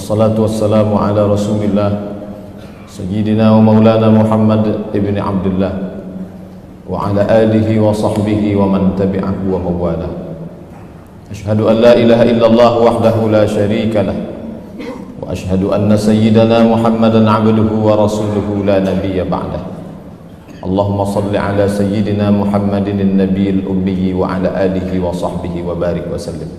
Wassalatu wassalamu ala rasulillah Sayyidina wa maulana Muhammad ibn Abdullah wa ala alihi wa sahbihi wa man tabi'ahu wa mawala. Ashhadu an la ilaha illallah wahdahu la sharika lah wa ashhadu anna sayyidana Muhammadan abduhu wa rasuluhu la nabiyya ba'dah. Allahumma salli ala sayyidina Muhammadin an-nabiyil ummi wa ala alihi wa sahbihi wa barik wa sallim.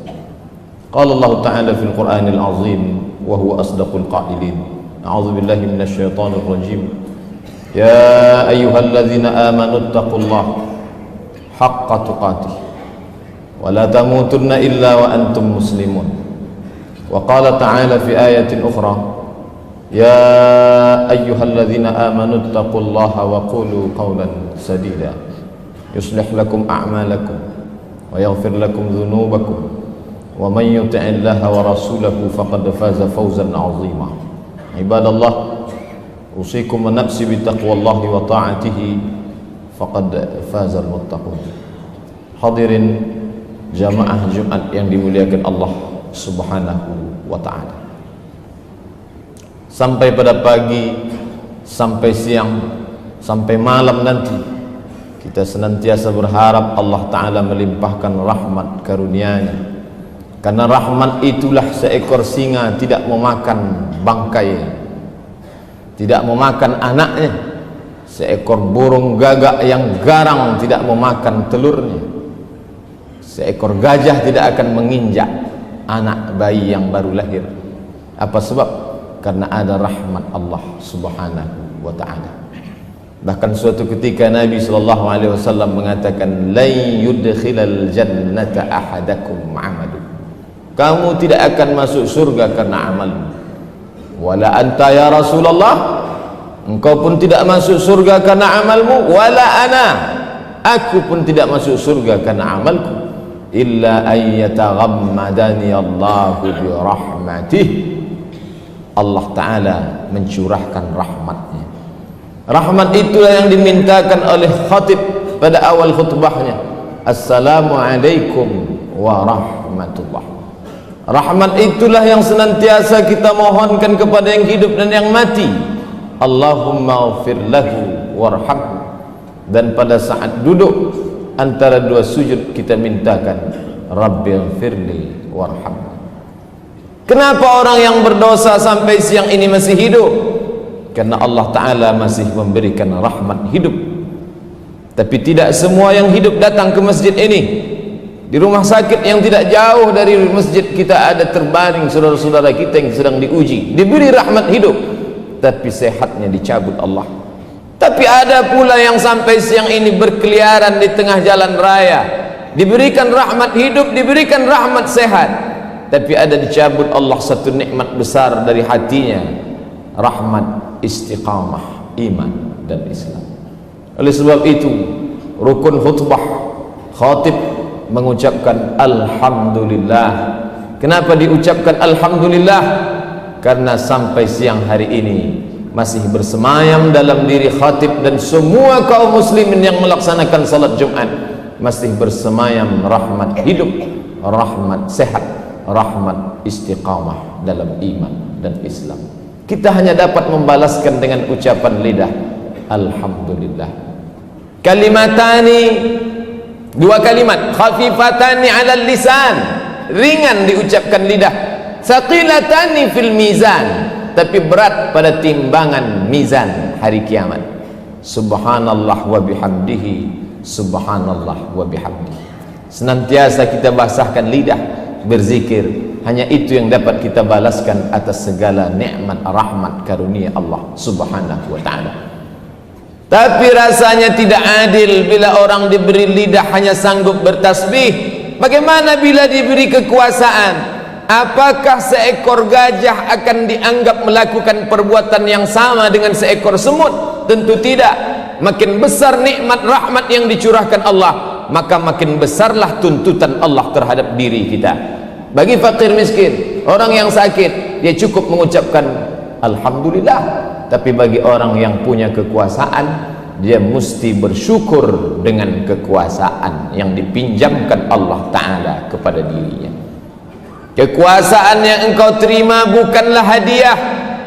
Qala Allah Ta'ala fil Qur'anil Azim wa huwa asdaqul qa'ilin. A'udzu billahi minasy syaithanir rajim. Ya ayyuhalladzina amanu taqullaha haqqa tuqatih wa la tamutunna illa wa antum muslimun. Wa qala ta'ala fi ayatin ukhra, ya ayyuhalladzina amanu taqullaha wa qulu qawlan sadida yuslih lakum a'malakum wa yaghfir lakum dhunubakum wa man yuti'illaha wa rasulahu faqad faza fawzan 'azima. Ibadallah, usikum wa nafsi bi taqwallahi wa ta'atihi faqad fazal muttaqun. Hadirin jamaah Jumat yang dimuliakan Allah Subhanahu wa ta'ala. Sampai pada pagi, sampai siang, sampai malam nanti kita senantiasa berharap Allah Ta'ala melimpahkan rahmat karunia-Nya. Karena rahmat itulah seekor singa tidak memakan bangkai, tidak memakan anaknya. Seekor burung gagak yang garang tidak memakan telurnya. Seekor gajah tidak akan menginjak anak bayi yang baru lahir. Apa sebab? Karena ada rahmat Allah Subhanahu wa ta'ala. Bahkan suatu ketika Nabi SAW mengatakan, la yudkhilal jannata ahadakum amalu. Kamu tidak akan masuk surga karena amalmu. Wala anta ya Rasulullah, engkau pun tidak masuk surga karena amalmu. Wala ana, aku pun tidak masuk surga karena amalku. Illa ayyataghammadani Allahu bi rahmatih. Allah Ta'ala mencurahkan rahmatnya. Rahmat itulah yang dimintakan oleh khatib pada awal khutbahnya. Assalamualaikum warahmatullah. Rahmat itulah yang senantiasa kita mohonkan kepada yang hidup dan yang mati. Allahumma ghfir lahu warhamhu. Dan pada saat duduk antara dua sujud kita mintakan Rabbighfirli warhamni. Kenapa orang yang berdosa sampai siang ini masih hidup? Karena Allah Ta'ala masih memberikan rahmat hidup. Tapi tidak semua yang hidup datang ke masjid ini. Di rumah sakit yang tidak jauh dari masjid kita ada terbaring saudara-saudara kita yang sedang diuji, diberi rahmat hidup, tapi sehatnya dicabut Allah. Tapi ada pula yang sampai siang ini berkeliaran di tengah jalan raya, diberikan rahmat hidup, diberikan rahmat sehat, tapi ada dicabut Allah satu nikmat besar dari hatinya, rahmat istiqamah iman dan Islam. Oleh sebab itu rukun khutbah khatib mengucapkan alhamdulillah. Kenapa diucapkan alhamdulillah? Karena sampai siang hari ini masih bersemayam dalam diri khatib dan semua kaum muslimin yang melaksanakan salat Jumat, masih bersemayam rahmat hidup, rahmat sehat, rahmat istiqamah dalam iman dan Islam. Kita hanya dapat membalaskan dengan ucapan lidah alhamdulillah. Kalimatani, dua kalimat, khafifatani 'alal lisan, ringan diucapkan lidah, saqilatani fil mizan, tapi berat pada timbangan mizan hari kiamat. Subhanallah wa bihamdihi, subhanallah wa bihamdihi. Senantiasa kita basahkan lidah berzikir, hanya itu yang dapat kita balaskan atas segala nikmat rahmat karunia Allah Subhanahu wa ta'ala. Tapi rasanya tidak adil bila orang diberi lidah hanya sanggup bertasbih. Bagaimana bila diberi kekuasaan? Apakah seekor gajah akan dianggap melakukan perbuatan yang sama dengan seekor semut? Tentu tidak. Makin besar nikmat rahmat yang dicurahkan Allah, maka makin besarlah tuntutan Allah terhadap diri kita. Bagi fakir miskin, orang yang sakit, dia cukup mengucapkan alhamdulillah. Tapi bagi orang yang punya kekuasaan, dia mesti bersyukur dengan kekuasaan yang dipinjamkan Allah Ta'ala kepada dirinya. Kekuasaan yang engkau terima bukanlah hadiah.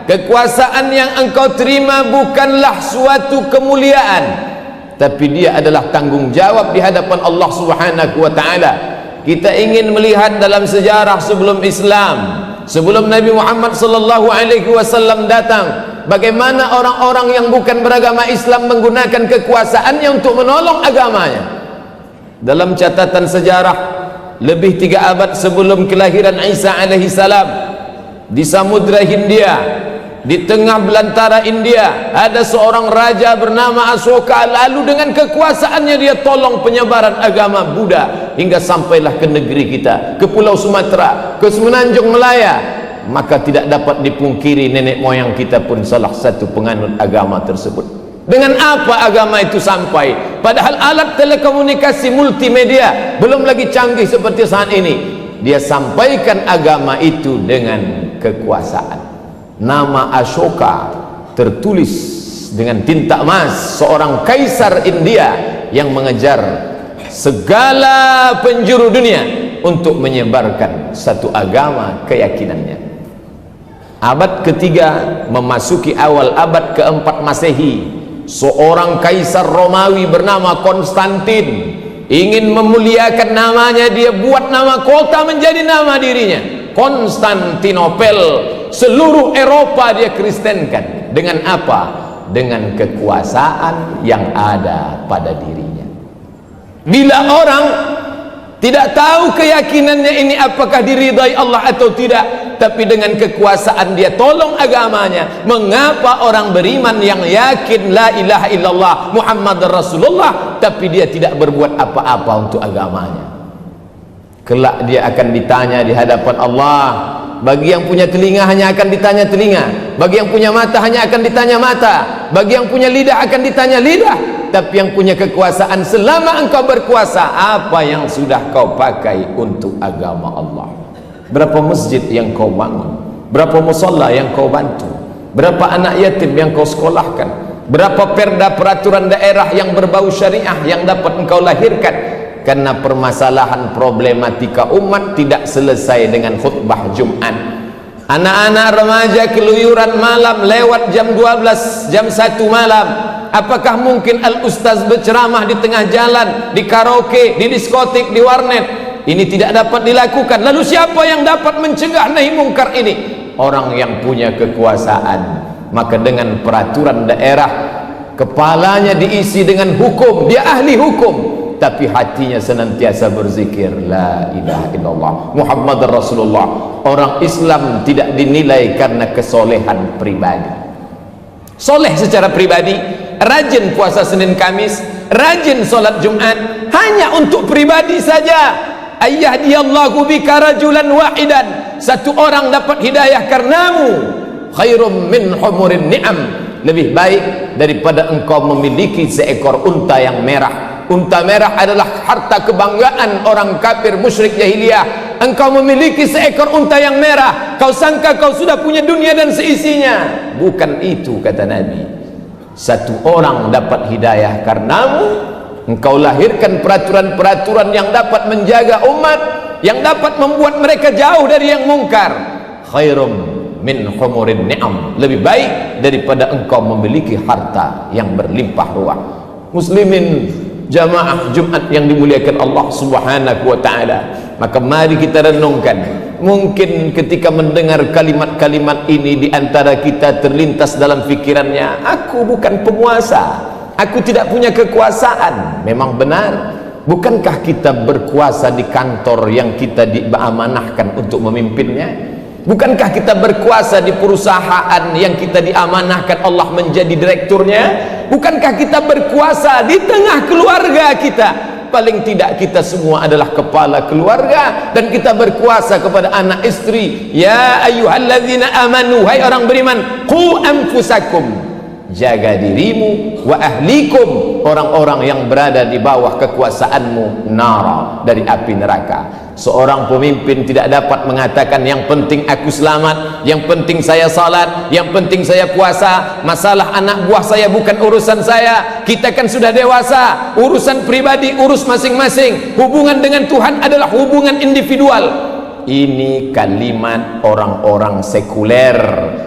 Kekuasaan yang engkau terima bukanlah suatu kemuliaan, tapi dia adalah tanggung jawab di hadapan Allah Subhanahu wa ta'ala. Kita ingin melihat dalam sejarah sebelum Islam, sebelum Nabi Muhammad sallallahu alaihi wasallam datang, bagaimana orang-orang yang bukan beragama Islam menggunakan kekuasaannya untuk menolong agamanya. Dalam catatan sejarah, lebih 3 abad sebelum kelahiran Isa alaihi salam, di Samudra Hindia, di tengah belantara India, ada seorang raja bernama Asoka. Lalu dengan kekuasaannya dia tolong penyebaran agama Buddha hingga sampailah ke negeri kita, ke Pulau Sumatera, ke Semenanjung Melaya. Maka tidak dapat dipungkiri nenek moyang kita pun salah satu penganut agama tersebut. Dengan apa agama itu sampai? Padahal alat telekomunikasi multimedia belum lagi canggih seperti saat ini. Dia sampaikan agama itu dengan kekuasaan. Nama Ashoka tertulis dengan tinta emas, seorang kaisar India yang mengejar segala penjuru dunia untuk menyebarkan satu agama keyakinannya. Abad ketiga memasuki awal abad keempat Masehi, seorang kaisar Romawi bernama Konstantin ingin memuliakan namanya. Dia buat nama kota menjadi nama dirinya, Konstantinopel. Seluruh Eropa dia kristenkan. Dengan apa? Dengan kekuasaan yang ada pada dirinya. Bila orang tidak tahu keyakinannya ini apakah diridai Allah atau tidak, tapi dengan kekuasaan dia tolong agamanya. Mengapa orang beriman yang yakin la ilaha illallah Muhammad Rasulullah, tapi dia tidak berbuat apa-apa untuk agamanya? Kelak dia akan ditanya di hadapan Allah. Bagi yang punya telinga hanya akan ditanya telinga, bagi yang punya mata hanya akan ditanya mata, bagi yang punya lidah akan ditanya lidah. Tapi yang punya kekuasaan, selama engkau berkuasa, apa yang sudah kau pakai untuk agama Allah? Berapa masjid yang kau bangun? Berapa musalla yang kau bantu? Berapa anak yatim yang kau sekolahkan? Berapa perda peraturan daerah yang berbau syariah yang dapat engkau lahirkan? Karena permasalahan problematika umat tidak selesai dengan khutbah Jumat. Anak-anak remaja keluyuran malam lewat jam 12, jam 1 malam. Apakah mungkin al-ustaz berceramah di tengah jalan, di karaoke, di diskotik, di warnet? Ini tidak dapat dilakukan. Lalu siapa yang dapat mencegah nahi mungkar ini? Orang yang punya kekuasaan. Maka dengan peraturan daerah, kepalanya diisi dengan hukum, dia ahli hukum, tapi hatinya senantiasa berzikir la ilaha illallah Muhammad Rasulullah. Orang Islam tidak dinilai karena kesolehan pribadi. Soleh secara pribadi, rajin puasa Senin Kamis, rajin sholat Jumat, hanya untuk pribadi saja. Ayyahdiyallahu bika rajulan wahidan, satu orang dapat hidayah karenamu, khairum min humurin ni'am, lebih baik daripada engkau memiliki seekor unta yang merah. Unta merah adalah harta kebanggaan orang kafir musyrik jahiliyah. Engkau memiliki seekor unta yang merah, kau sangka kau sudah punya dunia dan seisinya. Bukan itu kata Nabi. Satu orang dapat hidayah karenamu, engkau lahirkan peraturan-peraturan yang dapat menjaga umat, yang dapat membuat mereka jauh dari yang mungkar. Khairum min humurin ni'am, lebih baik daripada engkau memiliki harta yang berlimpah ruah. Muslimin jamaah Jumat yang dimuliakan Allah Subhanahu wa ta'ala, maka mari kita renungkan. Mungkin ketika mendengar kalimat-kalimat ini, di antara kita terlintas dalam pikirannya, aku bukan penguasa, aku tidak punya kekuasaan. Memang benar. Bukankah kita berkuasa di kantor yang kita diamanahkan untuk memimpinnya? Bukankah kita berkuasa di perusahaan yang kita diamanahkan Allah menjadi direkturnya? Bukankah kita berkuasa di tengah keluarga kita? Paling tidak kita semua adalah kepala keluarga, dan kita berkuasa kepada anak istri. Ya ayyuhalladzina amanu, hai orang beriman, qu anfusakum, jaga dirimu, wa ahlikum, orang-orang yang berada di bawah kekuasaanmu, nara, dari api neraka. Seorang pemimpin tidak dapat mengatakan yang penting aku selamat, yang penting saya salat, yang penting saya puasa, masalah anak buah saya bukan urusan saya. Kita kan sudah dewasa, urusan pribadi urus masing-masing. Hubungan dengan Tuhan adalah hubungan individual. ini kalimat orang-orang sekuler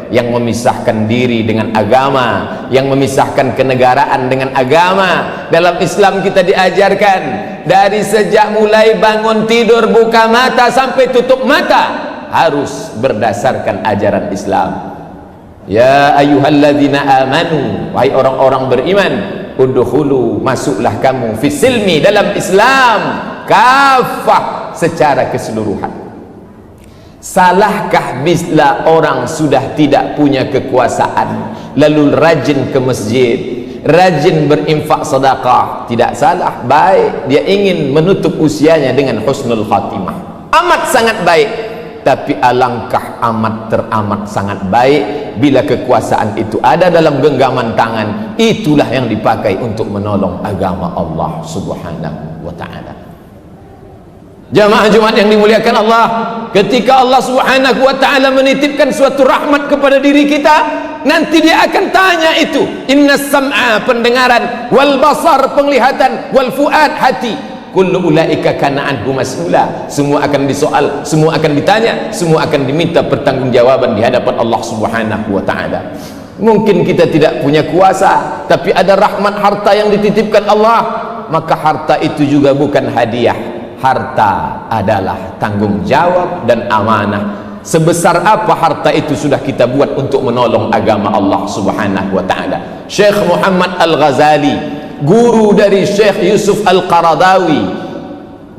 yang memisahkan diri dengan agama, yang memisahkan kenegaraan dengan agama. Dalam Islam kita diajarkan dari sejak mulai bangun tidur, buka mata sampai tutup mata harus berdasarkan ajaran Islam. Ya ayyuhalladzina amanu, wahai orang-orang beriman, udkhulu, masuklah kamu fisilmi, dalam Islam, kafah, secara keseluruhan. Salahkah bila orang sudah tidak punya kekuasaan lalu rajin ke masjid, rajin berinfak sedekah? Tidak salah, baik. Dia ingin menutup usianya dengan husnul khatimah, amat sangat baik. Tapi alangkah amat teramat sangat baik bila kekuasaan itu ada dalam genggaman tangan, itulah yang dipakai untuk menolong agama Allah subhanahu wa ta'ala. Jamaah Jumat yang dimuliakan Allah, ketika Allah subhanahu wa ta'ala menitipkan suatu rahmat kepada diri kita, nanti dia akan tanya itu. Innas sam'a, pendengaran, wal basar, penglihatan, wal fuad, hati, kullu ulaika kana anhu mas'ula. Semua akan disoal, semua akan ditanya, semua akan diminta pertanggungjawaban di hadapan Allah subhanahu wa ta'ala. Mungkin kita tidak punya kuasa, tapi ada rahmat harta yang dititipkan Allah, maka harta itu juga bukan hadiah. Harta adalah tanggung jawab dan amanah. Sebesar apa harta itu sudah kita buat untuk menolong agama Allah subhanahu wa ta'ala. Syekh Muhammad Al-Ghazali, guru dari Syekh Yusuf Al-Qaradawi,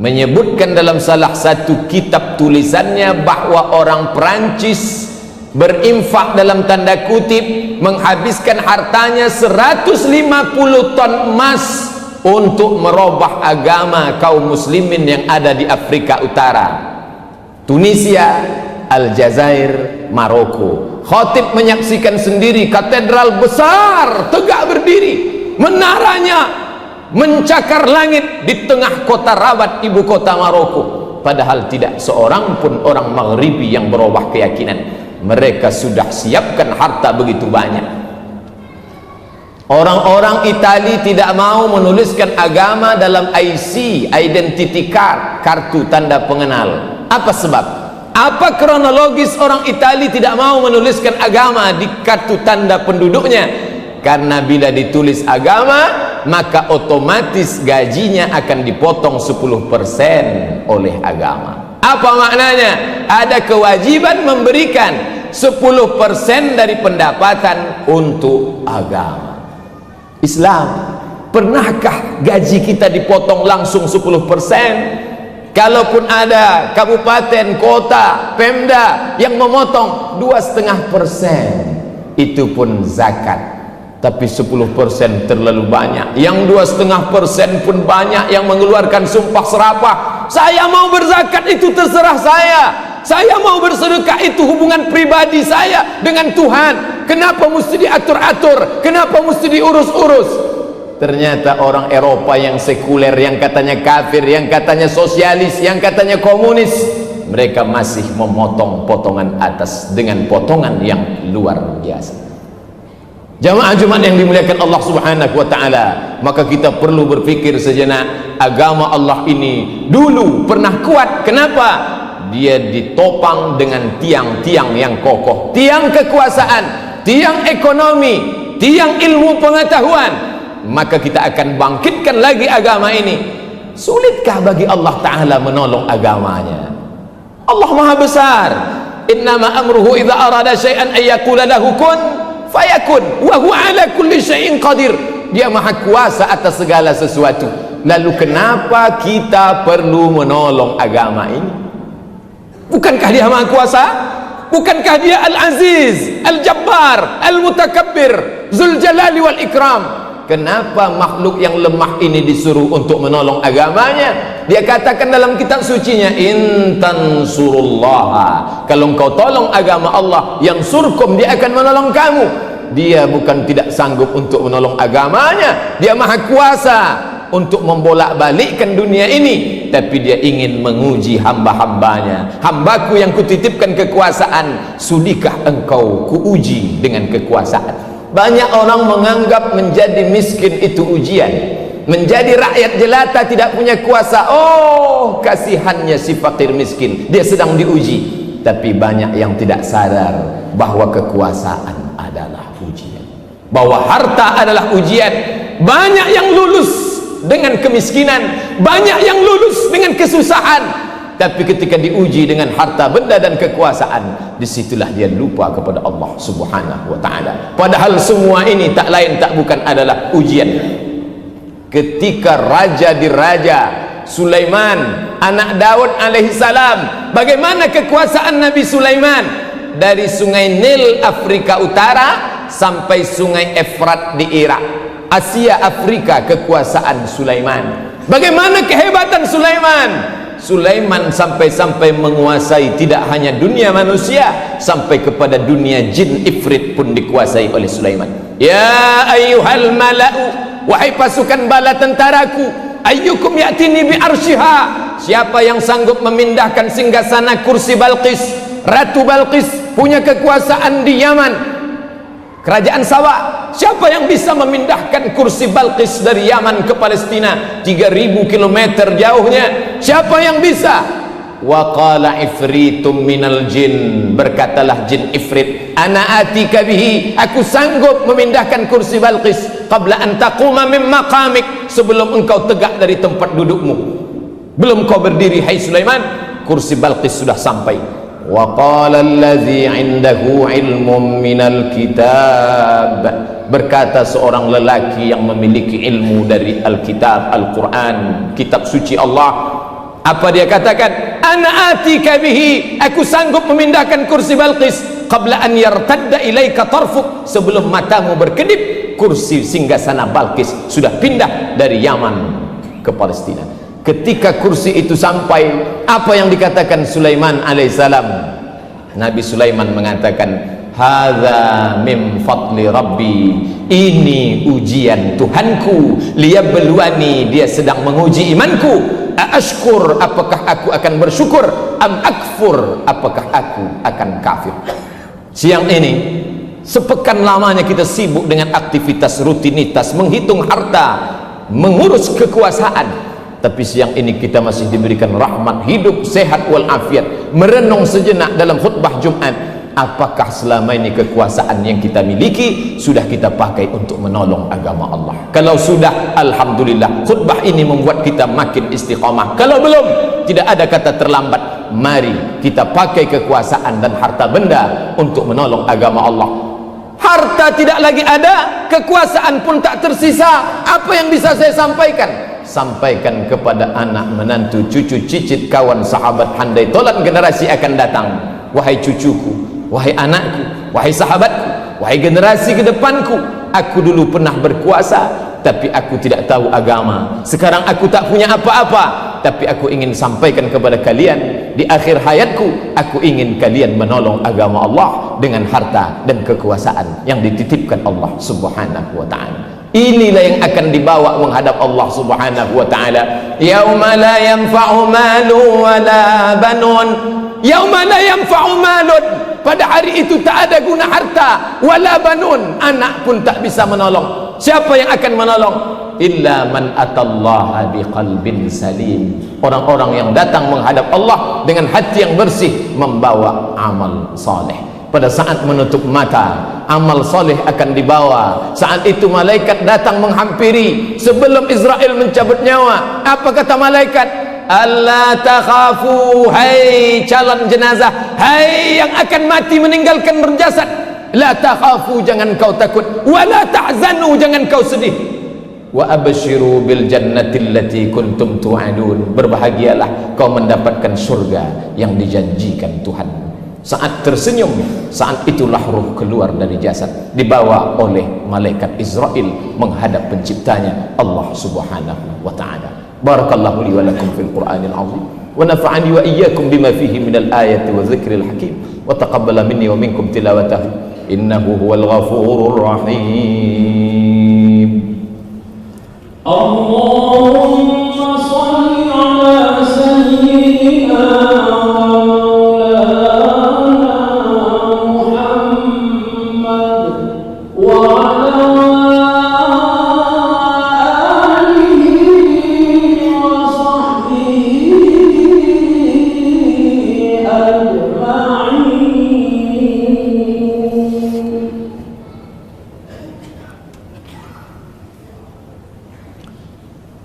menyebutkan dalam salah satu kitab tulisannya bahwa orang Perancis berinfak dalam tanda kutip, menghabiskan hartanya 150 ton emas untuk merubah agama kaum muslimin yang ada di Afrika Utara, Tunisia, Aljazair, Maroko. Khatib menyaksikan sendiri katedral besar tegak berdiri, menaranya mencakar langit di tengah kota Rabat, ibu kota Maroko. Padahal tidak seorang pun orang Maghribi yang berubah keyakinan. Mereka sudah siapkan harta begitu banyak. Orang-orang Itali tidak mau menuliskan agama dalam IC, identity card, kartu tanda pengenal. Apa sebab? Apa kronologis orang Itali tidak mau menuliskan agama di kartu tanda penduduknya? Karena bila ditulis agama, maka otomatis gajinya akan dipotong 10% oleh agama. Apa maknanya? Ada kewajiban memberikan 10% dari pendapatan untuk agama. Islam, pernahkah gaji kita dipotong langsung 10%? Kalaupun ada kabupaten, kota, pemda yang memotong 2,5%, itu pun zakat. Tapi 10% terlalu banyak. Yang 2,5% pun banyak yang mengeluarkan sumpah serapah. Saya mau berzakat, itu terserah saya. Saya mau bersedekah, itu hubungan pribadi saya dengan Tuhan. Kenapa mesti diatur-atur? Kenapa mesti diurus-urus? Ternyata orang Eropa yang sekuler, yang katanya kafir, yang katanya sosialis, yang katanya komunis, mereka masih memotong potongan atas dengan potongan yang luar biasa. Jamaah Jumat yang dimuliakan Allah subhanahu wa ta'ala, maka kita perlu berpikir sejenak. Agama Allah ini dulu pernah kuat. Kenapa? Dia ditopang dengan tiang-tiang yang kokoh, tiang kekuasaan, tiang ekonomi, tiang ilmu pengetahuan. Maka kita akan bangkitkan lagi agama ini. Sulitkah bagi Allah Ta'ala menolong agamanya? Allah Maha Besar. Innama amruhu idza arada syai'an ay yaqula lahu kun fayakun wa huwa ala kulli syai'in qadir. Dia Maha Kuasa atas segala sesuatu. Lalu kenapa kita perlu menolong agama ini? Bukankah dia Maha Kuasa? Bukankah dia Al-Aziz, Al-Jabbar, Al-Mutakabbir, Zul Jalali wal Ikram? Kenapa makhluk yang lemah ini disuruh untuk menolong agamanya? Dia katakan dalam kitab sucinya, in tansurullaha, kalau engkau tolong agama Allah, yang surkum, dia akan menolong kamu. Dia bukan tidak sanggup untuk menolong agamanya, dia Maha Kuasa untuk membolak-balikkan dunia ini, tapi dia ingin menguji hamba-hambanya. Hambaku yang kutitipkan kekuasaan, sudikah engkau kuuji dengan kekuasaan? Banyak orang menganggap menjadi miskin itu ujian. menjadi rakyat jelata, tidak punya kuasa. Oh, kasihannya si fakir miskin, dia sedang diuji. Tapi banyak yang tidak sadar bahwa kekuasaan adalah ujian, bahwa harta adalah ujian. Banyak yang lulus dengan kemiskinan, banyak yang lulus dengan kesusahan, tapi ketika diuji dengan harta benda dan kekuasaan, disitulah dia lupa kepada Allah Subhanahu wa ta'ala. Padahal semua ini tak lain tak bukan adalah ujian. Ketika raja diraja, Sulaiman anak Daud alaihissalam, bagaimana kekuasaan Nabi Sulaiman? Dari sungai Nil Afrika Utara sampai sungai Efrat di Irak, Asia Afrika, kekuasaan Sulaiman. Bagaimana kehebatan Sulaiman? Sulaiman sampai-sampai menguasai tidak hanya dunia manusia, sampai kepada dunia jin ifrit pun dikuasai oleh Sulaiman. Ya ayyuhal mala'u, wahai pasukan bala tentaraku, ayyukum ya'tini bi arsyiha, siapa yang sanggup memindahkan singgasana kursi Balqis, Ratu Balqis punya kekuasaan di Yaman, kerajaan Sabah. Siapa yang bisa memindahkan kursi Balqis dari Yaman ke Palestina, 3000 km jauhnya? Siapa yang bisa? Wa qala ifritum minal jin, berkatalah jin ifrit, ana atika bihi, aku sanggup memindahkan kursi Balqis qabla an taquma min maqamik, sebelum engkau tegak dari tempat dudukmu. Belum kau berdiri hai Sulaiman, kursi Balqis sudah sampai. Wa qala allazi indahu ilmun minal kitab, berkata seorang lelaki yang memiliki ilmu dari Alkitab, Al-Quran, kitab suci Allah. Apa dia katakan? Ana atika bihi, aku sanggup memindahkan kursi Balqis qabla an yartadda ilaika tarfuk, sebelum matamu berkedip, kursi singgasana Balqis sudah pindah dari Yaman ke Palestina. Ketika kursi itu sampai, apa yang dikatakan Sulaiman alaihissalam? Nabi Sulaiman mengatakan, hadza min fadli rabbi, ini ujian Tuhanku, liyabluwani, dia sedang menguji imanku. Ashkur, apakah aku akan bersyukur, am akfur, apakah aku akan kafir. Siang ini sepekan lamanya kita sibuk dengan aktivitas rutinitas, menghitung harta, mengurus kekuasaan, tapi siang ini kita masih diberikan rahmat hidup sehat walafiat, merenung sejenak dalam khutbah Jumat. Apakah selama ini kekuasaan yang kita miliki sudah kita pakai untuk menolong agama Allah? Kalau sudah, alhamdulillah, khutbah ini membuat kita makin istiqamah. Kalau belum, tidak ada kata terlambat. Mari kita pakai kekuasaan dan harta benda untuk menolong agama Allah. Harta tidak lagi ada, kekuasaan pun tak tersisa. Apa yang bisa saya sampaikan? Sampaikan kepada anak, menantu, cucu, cicit, kawan, sahabat, handai tolan generasi akan datang. Wahai cucuku, wahai anakku, wahai sahabatku, wahai generasi ke depanku, aku dulu pernah berkuasa, tapi aku tidak tahu agama. Sekarang aku tak punya apa-apa, tapi aku ingin sampaikan kepada kalian, di akhir hayatku, aku ingin kalian menolong agama Allah dengan harta dan kekuasaan yang dititipkan Allah Subhanahu wa ta'ala. Inilah yang akan dibawa menghadap Allah Subhanahu wa ta'ala. Yauma la yanfa'u malu wa la banun, yauma la yanfa'u malun, pada hari itu tak ada guna harta, wala banun, anak pun tak bisa menolong. Siapa yang akan menolong? Illa man atallaha biqalbin salim, orang-orang yang datang menghadap Allah dengan hati yang bersih, membawa amal saleh. Pada saat menutup mata, amal soleh akan dibawa. Saat itu malaikat datang menghampiri sebelum Israel mencabut nyawa. Apa kata malaikat? Allah takhafu, hai calon jenazah, hai yang akan mati meninggalkan berjasad, la takhafu, jangan kau takut, wa la tahzanu, jangan kau sedih, wa abshiru bil jannati allati kuntum tu'adun, berbahagialah kau mendapatkan surga yang dijanjikan Tuhan. Saat tersenyum, saat itulah ruh keluar dari jasad, dibawa oleh malaikat Israel menghadap penciptanya Allah Subhanahu wa ta'ala. Barakallahu li wa lakum fil Qur'anil azim, wa nafa'ani wa iyyakum bima fihi minal ayati wa dzikril hakim, wa taqabbala minni wa minkum tilawatahu, innahu huwal ghafurur rahim. Allahumma shalli ala sayyidina وعلى آله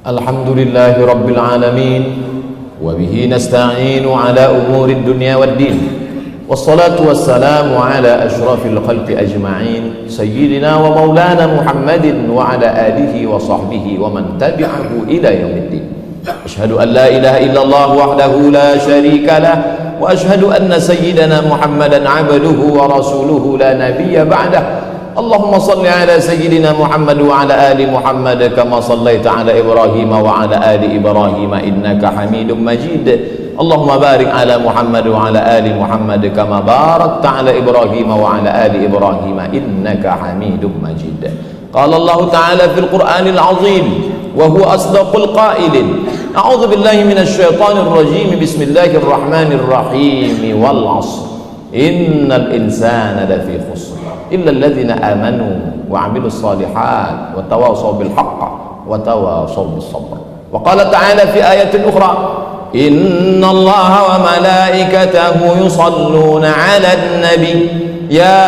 Alhamdulillahi Rabbil Alamin, wa bihi nasta'inu ala umuri dunya wad din, wassalatu wassalamu ala ashrafil khalqi ajma'in, sayyidina wa maulana Muhammadin wa ala alihi wa sahbihi wa man tabi'ahu ila yaumiddin. Ashhadu an la ilaha illallah wahdahu la syarika lah, wa ashhadu anna sayyidana Muhammadan abduhu wa rasuluhu la nabiyya ba'dah. Allahumma salli ala sayyidina Muhammad wa ala ali Muhammad kama sallaita ala Ibrahim wa ala ali Ibrahim innaka Hamidum Majid. Allahumma barik ala Muhammad wa ala ali Muhammad kama barakta ala Ibrahim wa ala ali Ibrahim innaka Hamidum Majid. Qala Allah Ta'ala fil Qur'anil Azim wa huwa asdaqul qailin. A'udzu billahi minasy syaithanir rajim. Bismillahirrahmanirrahim. Wal 'ashr. Innal insana lafi khusr illa alladhina amanu wa 'amilus shalihat wa tawasaw bil haqq wa tawasaw bis sabr. Wa qala ta'ala fi ayatin ukhra, innallaha wa malaikatahu yusalluna 'alan nabi ya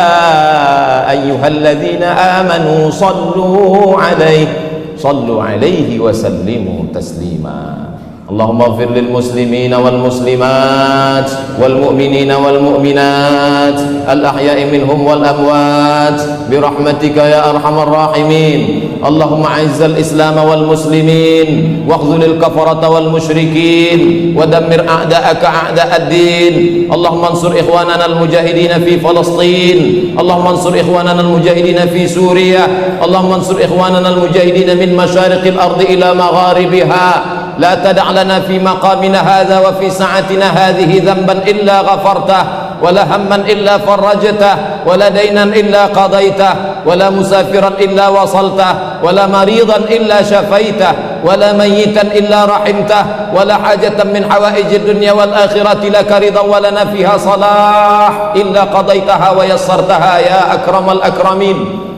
ayyuhalladhina amanu sallu 'alaihi wa sallimu taslima. Allahumma ighfir lil muslimina wal muslimat wal mu'minina wal mu'minat al ahya'i minhum wal amwat bi rahmatika ya arhamar rahimin. Allahumma a'izzal islam wal muslimin wa khzulil kafarata wal musyrikin wa dammir a'da'aka a'da'ad din. Allahumma ansur ikhwanana al mujahidin fi Palestin. Allahumma ansur ikhwanana al mujahidin fi Suriah. Allahumma ansur ikhwanana al mujahidin min masyariqil ardi ila magharibiha. لا تدع لنا في مقامنا هذا وفي ساعتنا هذه ذنبا إلا غفرته ولا هما إلا فرجته ولا دينا إلا قضيته ولا مسافرا إلا وصلته ولا مريضا إلا شفيته ولا ميتا إلا رحمته ولا حاجة من حوائج الدنيا والآخرة لك رضا ولنا فيها صلاح إلا قضيتها ويسرتها يا أكرم الأكرمين.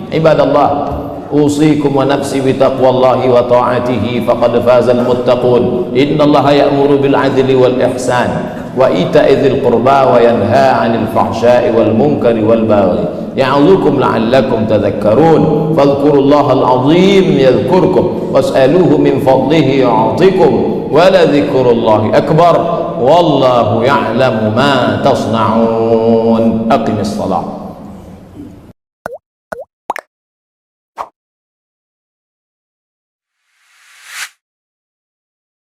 عباد الله، أوصيكم ونفسي بتقوى الله وطاعته فقد فاز المتقون. إن الله يأمر بالعدل والإحسان وإيتاء ذي القربى وينهى عن الفحشاء والمنكر والبغي يعظكم لعلكم تذكرون. فاذكروا الله العظيم يذكركم واسألوه من فضله يعطكم ولذكر الله أكبر والله يعلم ما تصنعون. أقم الصلاة.